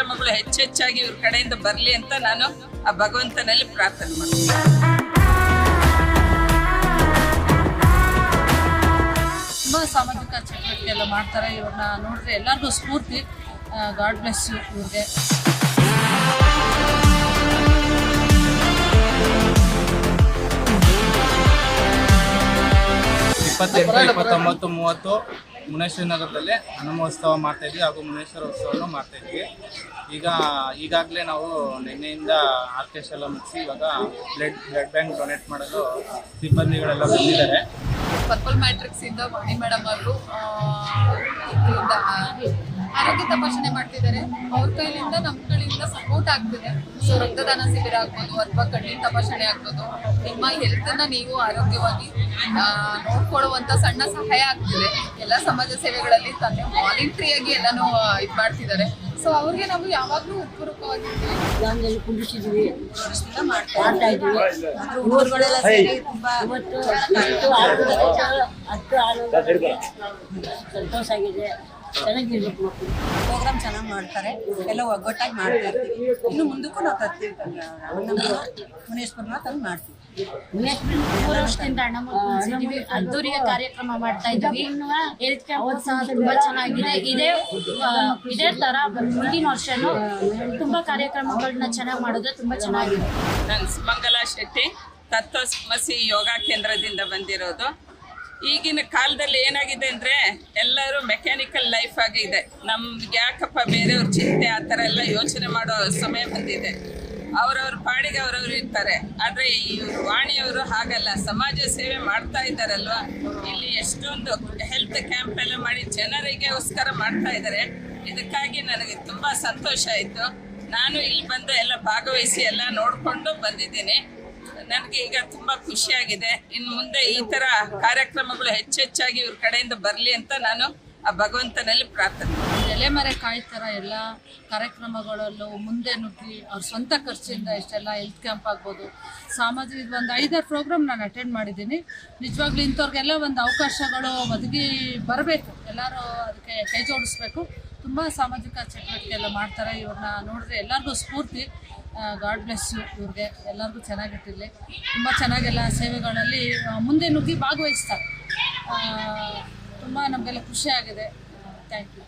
ಕಾರ್ಯಕ್ರಮಗಳು ಹೆಚ್ಚೆಚ್ಚಾಗಿ ಇವ್ರ ಕಡೆಯಿಂದ ಬರಲಿ ಅಂತ ನಾನು ಆ ಭಗವಂತನಲ್ಲಿ ಪ್ರಾರ್ಥನೆ ಮಾಡ್ತೀನಿ. ತುಂಬ ಸಾಮಾಜಿಕ ಚಟುವಟಿಕೆ ಎಲ್ಲ ಮಾಡ್ತಾರೆ. ಇವ್ರನ್ನ ನೋಡಿದ್ರೆ ಎಲ್ಲರಿಗೂ ಸ್ಫೂರ್ತಿ. ಗಾಡ್ ಬ್ಲೆಸ್ ಯು ಇವ್ರಿಗೆ. 28, 29, 30 ಮುನೇಶ್ವರ ನಗರದಲ್ಲಿ ಹನುಮೋತ್ಸವ ಮಾಡ್ತಾಯಿದ್ವಿ ಹಾಗೂ ಮುನೇಶ್ವರ ಉತ್ಸವವನ್ನು ಮಾಡ್ತಾಯಿದ್ವಿ. ಈಗಾಗಲೇ ನಾವು ನಿನ್ನೆಯಿಂದ ಆರ್ಕೆಸ್ಟ್ರಾ ಎಲ್ಲ ಮುಗಿಸಿ ಇವಾಗ ಬ್ಲಡ್ ಬ್ಯಾಂಕ್ ಡೊನೇಟ್ ಮಾಡಲು ಸಿಬ್ಬಂದಿಗಳೆಲ್ಲ ಬಂದಿದ್ದಾರೆ. ಪರ್ಪಲ್ ಮ್ಯಾಟ್ರಿಕ್ಸ್ ಇಂದ ವಾಣಿ ಮೇಡಮ್ ಅವರು ಆರೋಗ್ಯ ತಪಾಸಣೆ ಮಾಡ್ತಿದ್ದಾರೆ. ಅವ್ರ ಕೈಲಿಂದ ನಮ್ಮ ಕಡೆಯಿಂದ ಸಪೋರ್ಟ್ ಆಗ್ತಿದೆ. ಸೊ ರಕ್ತದಾನ ಶಿಬಿರ ಆಗ್ಬೋದು ಅಥವಾ ಕಣ್ಣಿನ ತಪಾಸಣೆ ಆಗ್ಬೋದು, ನಿಮ್ಮ ಹೆಲ್ತನ್ನ ನೀವು ಆರೋಗ್ಯವಾಗಿ ನೋಡ್ಕೊಳ್ಳುವಂತ ಸಣ್ಣ ಸಹಾಯ ಆಗ್ತಿದೆ. ಎಲ್ಲ ಸಮಾಜ ಸೇವೆಗಳಲ್ಲಿ ತಂದೆ ವಾಲಂಟ್ರಿಯಾಗಿ ಎಲ್ಲಾನು ಇದು ಮಾಡ್ತಿದ್ದಾರೆ. ಸೊ ಅವ್ರಿಗೆ ನಾವು ಯಾವಾಗಲೂ ಉತ್ಪೂರ್ವಕವಾಗಿರ್ತೀವಿ. ಗ್ರಾಮದಲ್ಲಿ ಕುಂಡಿಸಿದ್ವಿ, ಮಾಡ್ತಾ ಇದ್ವಿ. ಊರುಗಳೆಲ್ಲ ಸೇರಿ ತುಂಬಾ ಸಂತೋಷ ಆಗಿದೆ. ಚೆನ್ನಾಗಿರ್ಬೇಕು. ಪ್ರೋಗ್ರಾಮ್ ಚೆನ್ನಾಗಿ ಮಾಡ್ತಾರೆ, ಎಲ್ಲ ಒಗ್ಗಟ್ಟಾಗಿ ಮಾಡ್ತಾ ಇರ್ತೀವಿ. ಇನ್ನು ಮುಂದಕ್ಕೂ ನಾವು ತರ್ತೀವಿ. ಮುನೇಶ್ವರನ ತಂದು ಮಾಡ್ತೀವಿ. 3 ವರ್ಷದಿಂದ ಅದ್ದೂರಿಯ ಕಾರ್ಯಕ್ರಮ ಮಾಡ್ತಾ ಇದ್ವಿ. ಹೆಲ್ತ್ ಕ್ಯಾಂಪ್ ಸಹ ತುಂಬಾ ಚೆನ್ನಾಗಿದೆ. ಇದೇ ತರ ಮುಂದಿನ ವರ್ಷನೂ ತುಂಬಾ ಕಾರ್ಯಕ್ರಮಗಳನ್ನ ಚೆನ್ನಾಗಿ ಮಾಡಿದ್ರೆ ತುಂಬಾ ಚೆನ್ನಾಗಿದೆ. ನಾನು ಸುಮಂಗಲಾ ಶೆಟ್ಟಿ, ತತ್ವಮಸಿ ಯೋಗ ಕೇಂದ್ರದಿಂದ ಬಂದಿರೋದು. ಈಗಿನ ಕಾಲದಲ್ಲಿ ಏನಾಗಿದೆ ಅಂದರೆ ಎಲ್ಲರೂ ಮೆಕ್ಯಾನಿಕಲ್ ಲೈಫ್ ಆಗಿದೆ. ನಮ್ಗೆ ಯಾಕಪ್ಪ ಬೇರೆಯವ್ರ ಚಿಂತೆ ಆ ಥರ ಎಲ್ಲ ಯೋಚನೆ ಮಾಡೋ ಸಮಯ ಬಂದಿದೆ. ಅವರವ್ರ ಪಾಡಿಗೆ ಅವರವ್ರು ಇರ್ತಾರೆ. ಆದರೆ ಇವರು ವಾಣಿಯವರು ಹಾಗಲ್ಲ, ಸಮಾಜ ಸೇವೆ ಮಾಡ್ತಾ ಇದ್ದಾರಲ್ವ. ಇಲ್ಲಿ ಎಷ್ಟೊಂದು ಹೆಲ್ತ್ ಕ್ಯಾಂಪ್ ಎಲ್ಲ ಮಾಡಿ ಜನರಿಗೋಸ್ಕರ ಮಾಡ್ತಾ ಇದ್ದಾರೆ. ಇದಕ್ಕಾಗಿ ನನಗೆ ತುಂಬ ಸಂತೋಷ ಆಯಿತು. ನಾನು ಇಲ್ಲಿ ಬಂದು ಎಲ್ಲ ಭಾಗವಹಿಸಿ ಎಲ್ಲ ನೋಡಿಕೊಂಡು ಬಂದಿದ್ದೀನಿ. ನನಗೆ ಈಗ ತುಂಬ ಖುಷಿಯಾಗಿದೆ. ಇನ್ನು ಮುಂದೆ ಈ ಥರ ಕಾರ್ಯಕ್ರಮಗಳು ಹೆಚ್ಚೆಚ್ಚಾಗಿ ಇವ್ರ ಕಡೆಯಿಂದ ಬರಲಿ ಅಂತ ನಾನು ಆ ಭಗವಂತನಲ್ಲಿ ಪ್ರಾರ್ಥನೆ ಮಾಡ್ತೀನಿ. ಎಲೆಮರೆ ಕಾಯಿ ಥರ ಎಲ್ಲ ಕಾರ್ಯಕ್ರಮಗಳಲ್ಲೂ ಮುಂದೆ ನುಗ್ಗಿ ಅವ್ರ ಸ್ವಂತ ಖರ್ಚಿಂದ ಇಷ್ಟೆಲ್ಲ ಹೆಲ್ತ್ ಕ್ಯಾಂಪ್ ಆಗ್ಬೋದು, ಸಾಮಾಜಿಕ ಒಂದು 5-6 ಪ್ರೋಗ್ರಾಮ್ ನಾನು ಅಟೆಂಡ್ ಮಾಡಿದ್ದೀನಿ. ನಿಜವಾಗ್ಲೂ ಇಂಥವ್ರಿಗೆಲ್ಲ ಒಂದು ಅವಕಾಶಗಳು ಒದಗಿ ಬರಬೇಕು. ಎಲ್ಲರೂ ಅದಕ್ಕೆ ಕೈ ಜೋಡಿಸ್ಬೇಕು. ತುಂಬ ಸಾಮಾಜಿಕ ಚಟುವಟಿಕೆ ಎಲ್ಲ ಮಾಡ್ತಾರೆ. ಇವ್ರನ್ನ ನೋಡಿದ್ರೆ ಎಲ್ಲರಿಗೂ ಸ್ಫೂರ್ತಿ. ಗಾಡ್ ಬ್ಲೆಸ್ ಯು ಇವ್ರಿಗೆ. ಎಲ್ಲರಿಗೂ ಚೆನ್ನಾಗಿಟ್ಟಿರಲಿ. ತುಂಬ ಚೆನ್ನಾಗೆಲ್ಲ ಸೇವೆಗಳಲ್ಲಿ ಮುಂದೆ ನುಗ್ಗಿ ಭಾಗವಹಿಸ್ತಾರೆ. ತುಂಬ ನಮಗೆಲ್ಲ ಖುಷಿಯಾಗಿದೆ. Thank you.